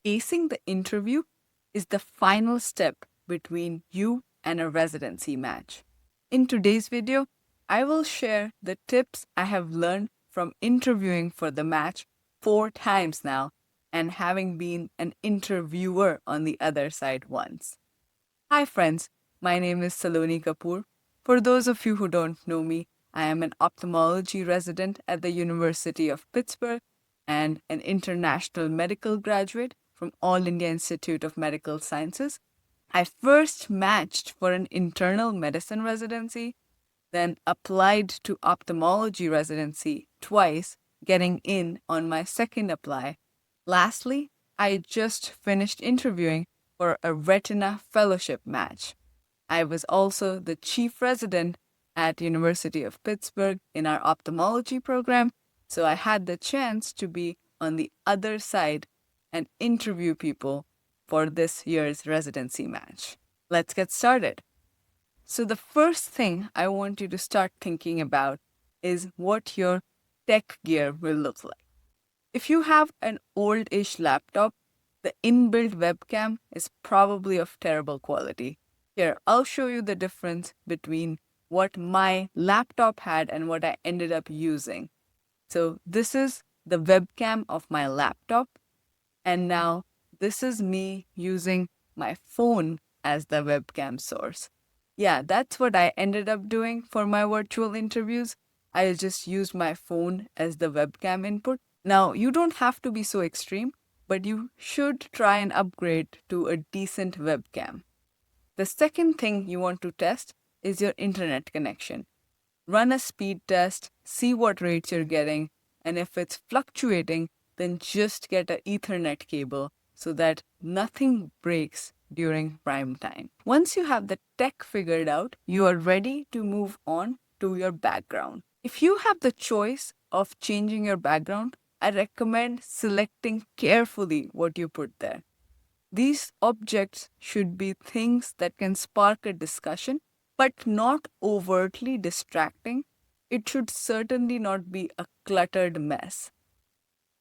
Acing the interview is the final step between you and a residency match. In today's video, I will share the tips I have learned from interviewing for the match 4 times now and having been an interviewer on the other side once. Hi, friends. My name is Saloni Kapoor. For those of you who don't know me, I am an ophthalmology resident at the University of Pittsburgh and an international medical graduate from All India Institute of Medical Sciences. I first matched for an internal medicine residency, then applied to ophthalmology residency twice, getting in on my second apply. Lastly, I just finished interviewing for a retina fellowship match. I was also the chief resident at University of Pittsburgh in our ophthalmology program, so I had the chance to be on the other side and interview people for this year's residency match. Let's get started. So the first thing I want you to start thinking about is what your tech gear will look like. If you have an old-ish laptop, the inbuilt webcam is probably of terrible quality. Here, I'll show you the difference between what my laptop had and what I ended up using. So this is the webcam of my laptop, and now this is me using my phone as the webcam source. Yeah, that's what I ended up doing for my virtual interviews. I just used my phone as the webcam input. Now, you don't have to be so extreme, but you should try and upgrade to a decent webcam. The second thing you want to test is your internet connection. Run a speed test, see what rates you're getting, and if it's fluctuating, then just get an Ethernet cable so that nothing breaks during prime time. Once you have the tech figured out, you are ready to move on to your background. If you have the choice of changing your background, I recommend selecting carefully what you put there. These objects should be things that can spark a discussion, but not overtly distracting. It should certainly not be a cluttered mess.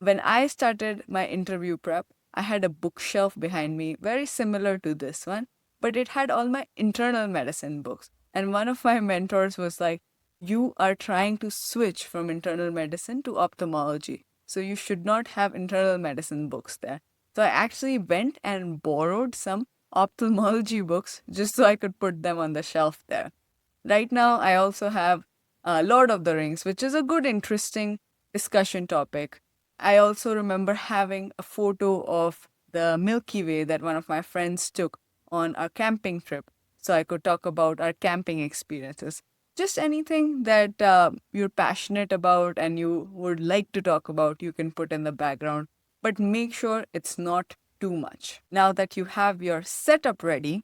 When I started my interview prep, I had a bookshelf behind me, very similar to this one, but it had all my internal medicine books. And one of my mentors was like, "You are trying to switch from internal medicine to ophthalmology, so you should not have internal medicine books there." So I actually went and borrowed some ophthalmology books just so I could put them on the shelf there. Right now, I also have Lord of the Rings, which is a good, interesting discussion topic. I also remember having a photo of the Milky Way that one of my friends took on our camping trip, so I could talk about our camping experiences. Just anything that you're passionate about and you would like to talk about, you can put in the background, but make sure it's not too much. Now that you have your setup ready,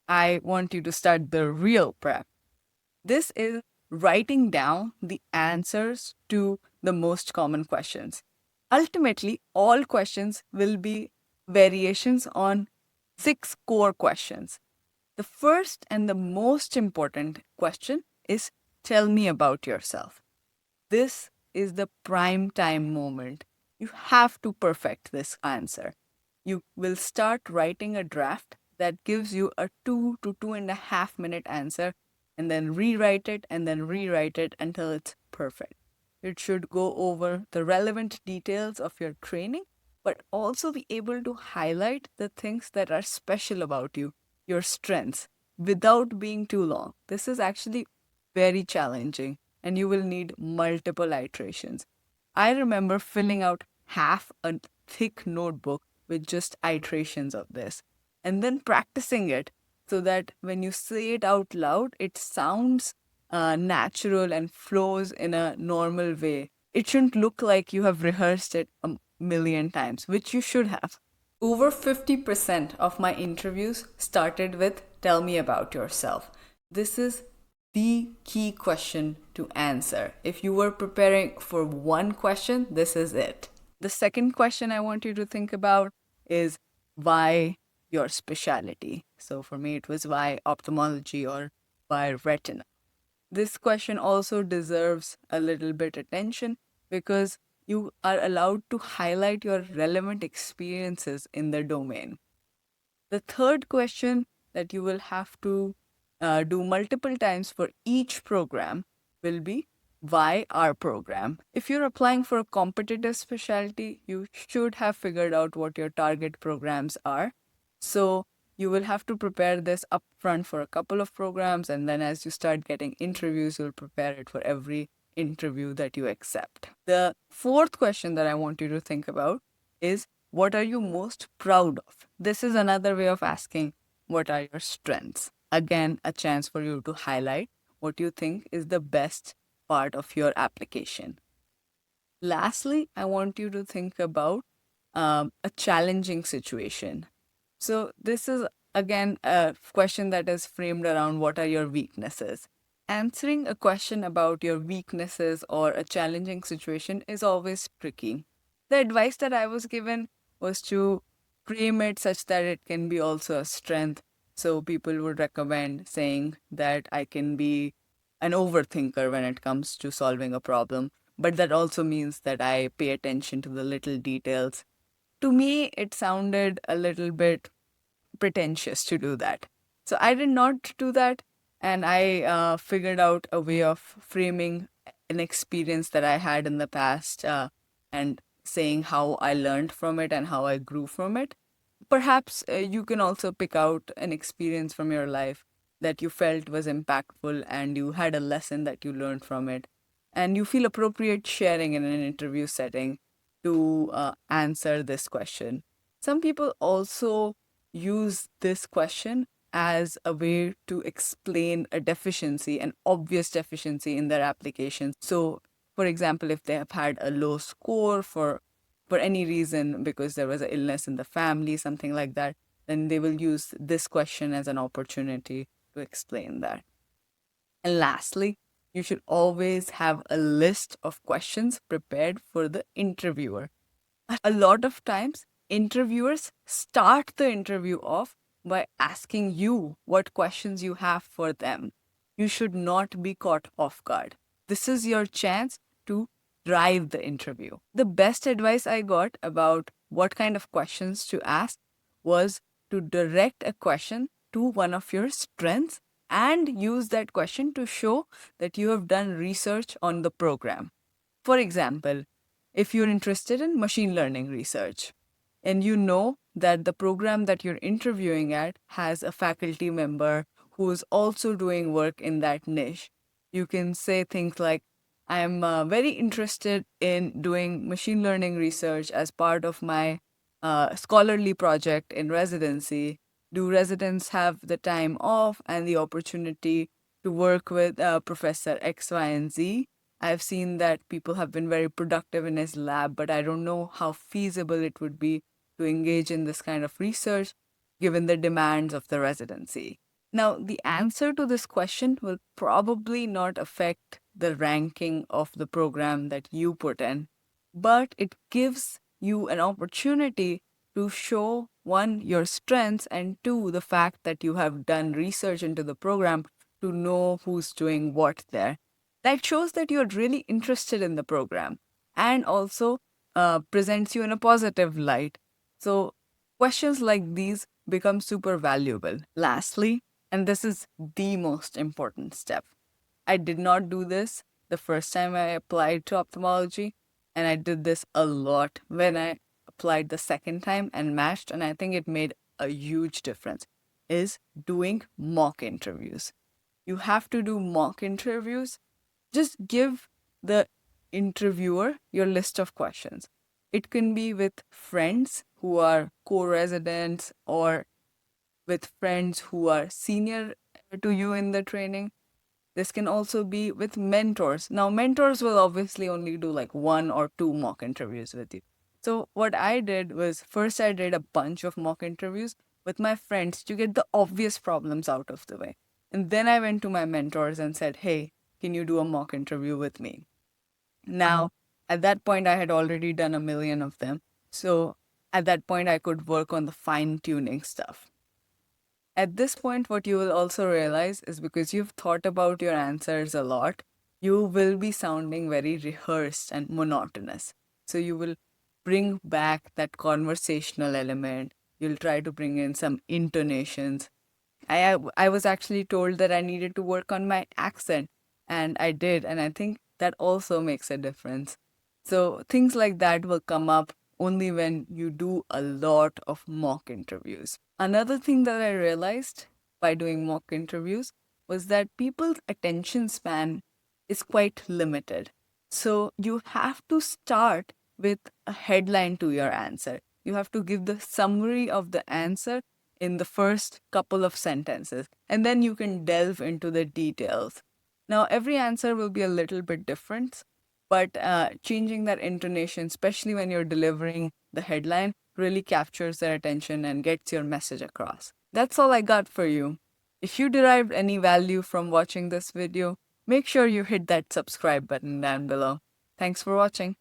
I want you to start the real prep. This is writing down the answers to the most common questions. Ultimately, all questions will be variations on 6 core questions. The first and the most important question is, tell me about yourself. This is the prime time moment. You have to perfect this answer. You will start writing a draft that gives you a 2 to 2.5 minute answer, and then rewrite it and then rewrite it until it's perfect. It should go over the relevant details of your training, but also be able to highlight the things that are special about you, your strengths, without being too long. This is actually very challenging, and you will need multiple iterations. I remember filling out half a thick notebook with just iterations of this, and then practicing it so that when you say it out loud, it sounds natural and flows in a normal way. It shouldn't look like you have rehearsed it a million times, which you should have. Over 50% of my interviews started with, "Tell me about yourself." This is the key question to answer. If you were preparing for one question, this is it. The second question I want you to think about is, why your specialty? So for me, it was why ophthalmology or why retina. This question also deserves a little bit attention because you are allowed to highlight your relevant experiences in the domain. The third question that you will have to do multiple times for each program will be, why our program? If you're applying for a competitive specialty, you should have figured out what your target programs are. So you will have to prepare this upfront for a couple of programs, and then as you start getting interviews, you'll prepare it for every interview that you accept. The fourth question that I want you to think about is, what are you most proud of? This is another way of asking, what are your strengths? Again, a chance for you to highlight what you think is the best part of your application. Lastly, I want you to think about a challenging situation. So, this is again a question that is framed around, what are your weaknesses? Answering a question about your weaknesses or a challenging situation is always tricky. The advice that I was given was to frame it such that it can be also a strength. So people would recommend saying that I can be an overthinker when it comes to solving a problem, but that also means that I pay attention to the little details. To me, it sounded a little bit pretentious to do that. So I did not do that, and I figured out a way of framing an experience that I had in the past and saying how I learned from it and how I grew from it. Perhaps you can also pick out an experience from your life that you felt was impactful and you had a lesson that you learned from it, and you feel appropriate sharing in an interview setting to answer this question. Some people also use this question as a way to explain a deficiency, an obvious deficiency in their application. So, for example, if they have had a low score for any reason because there was an illness in the family, something like that, then they will use this question as an opportunity to explain that. And lastly, you should always have a list of questions prepared for the interviewer. A lot of times, interviewers start the interview off by asking you what questions you have for them. You should not be caught off guard. This is your chance to drive the interview. The best advice I got about what kind of questions to ask was to direct a question to one of your strengths and use that question to show that you have done research on the program. For example, if you're interested in machine learning research and you know that the program that you're interviewing at has a faculty member who is also doing work in that niche, you can say things like, I'm very interested in doing machine learning research as part of my scholarly project in residency. Do residents have the time off and the opportunity to work with Professor X, Y, and Z? I've seen that people have been very productive in his lab, but I don't know how feasible it would be to engage in this kind of research given the demands of the residency. Now, the answer to this question will probably not affect the ranking of the program that you put in, but it gives you an opportunity to show one, your strengths, and two, the fact that you have done research into the program to know who's doing what there. That shows that you're really interested in the program and also presents you in a positive light. So, questions like these become super valuable. Lastly, and this is the most important step, I did not do this the first time I applied to ophthalmology, and I did this a lot when I applied the second time and matched, and I think it made a huge difference, is doing mock interviews. You have to do mock interviews. Just give the interviewer your list of questions. It can be with friends who are co-residents or with friends who are senior to you in the training. This can also be with mentors. Now, mentors will obviously only do like one or two mock interviews with you. So, what I did was first I did a bunch of mock interviews with my friends to get the obvious problems out of the way. And then I went to my mentors and said, hey, can you do a mock interview with me? Now, at that point, I had already done a million of them. So, at that point, I could work on the fine tuning stuff. At this point, what you will also realize is because you've thought about your answers a lot, you will be sounding very rehearsed and monotonous. So you will bring back that conversational element. You'll try to bring in some intonations. I was actually told that I needed to work on my accent, and I did, and I think that also makes a difference. So things like that will come up only when you do a lot of mock interviews. Another thing that I realized by doing mock interviews was that people's attention span is quite limited. So you have to start with a headline to your answer. You have to give the summary of the answer in the first couple of sentences, and then you can delve into the details. Now, every answer will be a little bit different, but changing that intonation, especially when you're delivering the headline, really captures their attention and gets your message across. That's all I got for you. If you derived any value from watching this video, make sure you hit that subscribe button down below. Thanks for watching.